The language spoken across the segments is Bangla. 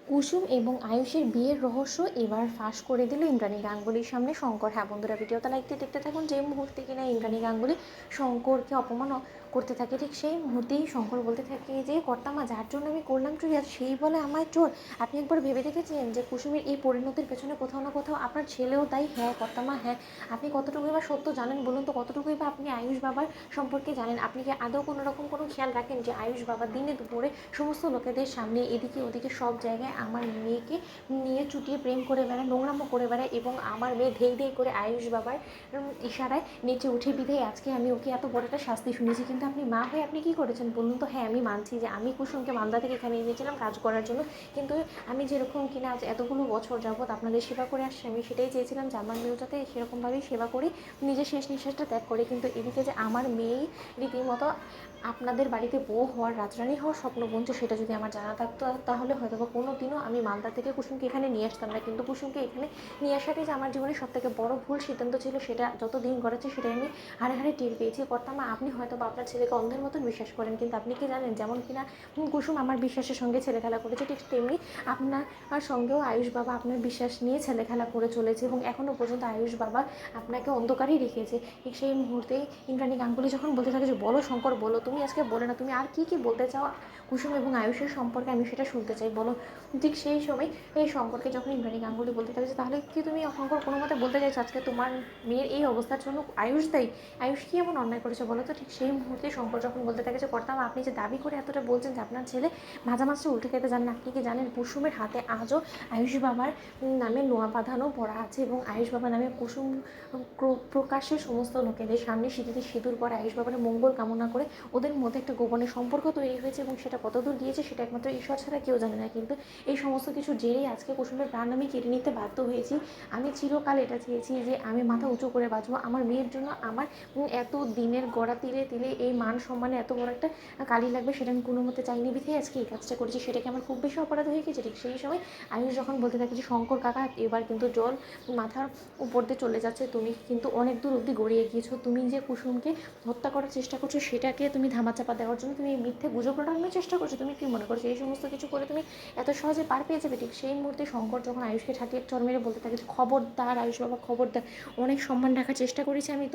কুসুম এবং আয়ুষের বিয়ের রহস্য এবার ফাঁস করে দিল ইন্দ্রাণী গাঙ্গুলির সামনে শঙ্কর। হ্যাঁ বন্ধুরা, ভিডিওটা লাইক দিয়ে দেখতে থাকুন। যে মুহূর্তে কিনা ইন্দ্রাণী গাঙ্গুলি শঙ্করকে অপমান করতে থাকে, ঠিক সেই মুহূর্তেই শঙ্কর বলতে থাকে যে কর্তামা, যার জন্য আমি করলাম চুরি আর সেই বলে আমায় চোর। আপনি একবার ভেবে দেখেছেন যে কুসুমের এই পরিণতির পেছনে কোথাও না কোথাও আপনার ছেলেও তাই? হ্যাঁ কর্তামা, হ্যাঁ। আপনি কতটুকুই বা সত্য জানেন বলুন তো? কতটুকুই বা আপনি আয়ুষ বাবার সম্পর্কে জানেন? আপনি কি আদৌ কোনো রকম কোনো খেয়াল রাখেন যে আয়ুষ বাবা দিনে দুপুরে সমস্ত লোকেদের সামনে এদিকে ওদিকে সব জায়গায় আমার মেয়েকে নিয়ে চুটিয়ে প্রেম করে বেড়ায়, নোংরামো করে বেড়ায়, এবং আমার মেয়ে ধেই ধেই করে আয়ুষ বাবার ইশারায় নেচে উঠে, বিধেই আজকে আমি ওকে এত বড় একটা শাস্তি শুনেছি। কিন্তু আপনি মা হয়ে আপনি কী করেছেন বলুন তো? হ্যাঁ আমি মানছি যে আমি কুসুমকে মালদা থেকে এখানে এনেছিলাম কাজ করার জন্য, কিন্তু আমি যেরকম কিনা আজ এতগুলো বছর যাবৎ আপনাদের সেবা করে আসছি, আমি সেটাই চেয়েছিলাম যে আমার মেয়েও যাতে সেরকমভাবেই সেবা করি, নিজের শেষ নিঃশ্বাসটা ত্যাগ করে। কিন্তু এদিকে যে আমার মেয়েই রীতিমতো আপনাদের বাড়িতে বউ হওয়ার, রাজরানী হওয়ার স্বপ্ন বুনছে, সেটা যদি আমার জানা থাকতো তাহলে হয়তো বা কোনো দিনও আমি মালদা থেকে কুসুমকে এখানে নিয়ে আসতাম না। কিন্তু কুসুমকে এখানে নিয়ে আসাটাই যে আমার জীবনের সবথেকে বড় ভুল সিদ্ধান্ত ছিল, সেটা যত দিন গড়াচ্ছে সেটাই আমি হাড়ে হাড়ে টের পেয়েছি। কর্তামা, আপনি হয়তো বা আপনার ছেলেকে অন্ধের মতন বিশ্বাস করেন, কিন্তু আপনি কি জানেন যেমন কিনা কুসুম আমার বিশ্বাসের সঙ্গে ছেলে খেলা করেছে, ঠিক তেমনি আপনার সঙ্গেও আয়ুষ বাবা আপনার বিশ্বাস নিয়ে ছেলে খেলা করে চলেছে, এবং এখনও পর্যন্ত আয়ুষ বাবা আপনাকে অন্ধকারেই রেখেছে। ঠিক সেই মুহূর্তেই ইন্দ্রাণী গাঙ্গুলি যখন বলতে থাকে যে বলো শঙ্কর বলো, তুমি আজকে বলে না, তুমি আর কি বলতে চাও কুসুম এবং আয়ুষের সম্পর্কে, আমি সেটা শুনতে চাই, বলো। ঠিক সেই সময় এই শঙ্করকে যখন ইন্দ্রাণী গাঙ্গুলি বলতে থাকে যে তাহলে কি তুমি শঙ্কর কোনো মতে বলতে চাইছো আজকে তোমার মেয়ের এই অবস্থার জন্য আয়ুষ দায়ী? আয়ুষ কি এমন অন্যায় করেছে বলো তো? ঠিক সেই মুহূর্তে শঙ্কর যখন বলতে থাকে যে কর্তামা, আপনি যে দাবি করে এতটা বলছেন যে আপনার ছেলে মাঝে মাঝে উল্টে খেতে জানেন, আপনি কি জানেন কুসুমের হাতে আজও আয়ুষ বাবার নামে নোয়া বাঁধানো পড়া আছে, এবং আয়ুষ বাবার নামে কুসুম প্রকাশ্যে সমস্ত লোকেদের সামনে সিঁথিতে সিঁদুর পরে আয়ুষ বাবার মঙ্গল কামনা করে ওদের মধ্যে একটা গোপনের সম্পর্ক তৈরি হয়েছে, এবং সেটা কতদূর গিয়েছে সেটা একমাত্র ঈশ্বর ছাড়া কেউ জানে না। কিন্তু এই সমস্ত কিছু জেরেই আজকে কুসুমের প্রাণ আমি কেড়ে নিতে বাধ্য হয়েছি। আমি চিরকাল এটা চেয়েছি যে আমি মাথা উঁচু করে বাঁচবো আমার মেয়ের জন্য। আমার এত দিনের গড়া তিলে তিলে এই মান সম্মানে এত বড় একটা কালি লাগবে সেটা আমি কোনো মতে চাইনি, বিধেই আজকে এই কাজটা করেছি। সেটাকে আমার খুব বেশি অপরাধ হয়ে গেছে। ঠিক সেই সময় আয়ুষ যখন বলতে থাকে যে শঙ্কর কাকা, এবার কিন্তু জল মাথার উপর দিয়ে চলে যাচ্ছে, তুমি কিন্তু অনেক দূর অবধি গড়িয়ে গিয়েছো। তুমি যে কুসুমকে হত্যা করার চেষ্টা করছো, সেটাকে তুমি ধামাচাপা দেওয়ার জন্য তুমি মিথ্যে গুজব রটানোর চেষ্টা করছো। তুমি কি মনে করছো এই সমস্ত কিছু করে তুমি এত সহজে পার পেয়ে যাবে? ঠিক সেই মুহূর্তে শঙ্কর যখন আয়ুষকে ঠাটিয়ে চর মেরে বলতে থাকে যে খবরদার আয়ুষ বাবা, খবরদার, অনেক সম্মান রাখার চেষ্টা করেছি আমি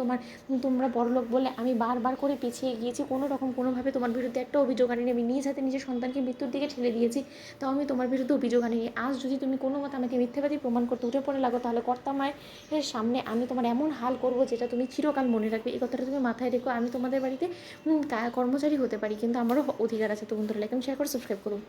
তোমরা বড়লোক বলে আমি বারবার করে পিছিয়ে গিয়েছি, কোনো রকম কোনোভাবে তোমার বিরুদ্ধে একটা অভিযোগ আনিনি, আমি নিজ হাতে নিজের সন্তানকে মৃত্যুর দিকে ঠেলে দিয়েছি, তাও আমি তোমার বিরুদ্ধে অভিযোগ আনিনি। আজ যদি তুমি কোনো মতে আমাকে মিথ্যাবাদী প্রমাণ করতে উঠে পড়ে লাগো, তাহলে কর্তামায়ের সামনে আমি তোমার এমন হাল করবো যেটা তুমি চিরকাল মনে রাখবে। এই কথাটা তুমি মাথায় রেখো। আমি তোমাদের বাড়িতে কর্মচারী হতে পারি, কিন্তু আমারও অধিকার আছে। তো বন্ধুরা, লাইক শেয়ার করে সাবস্ক্রাইব করুন।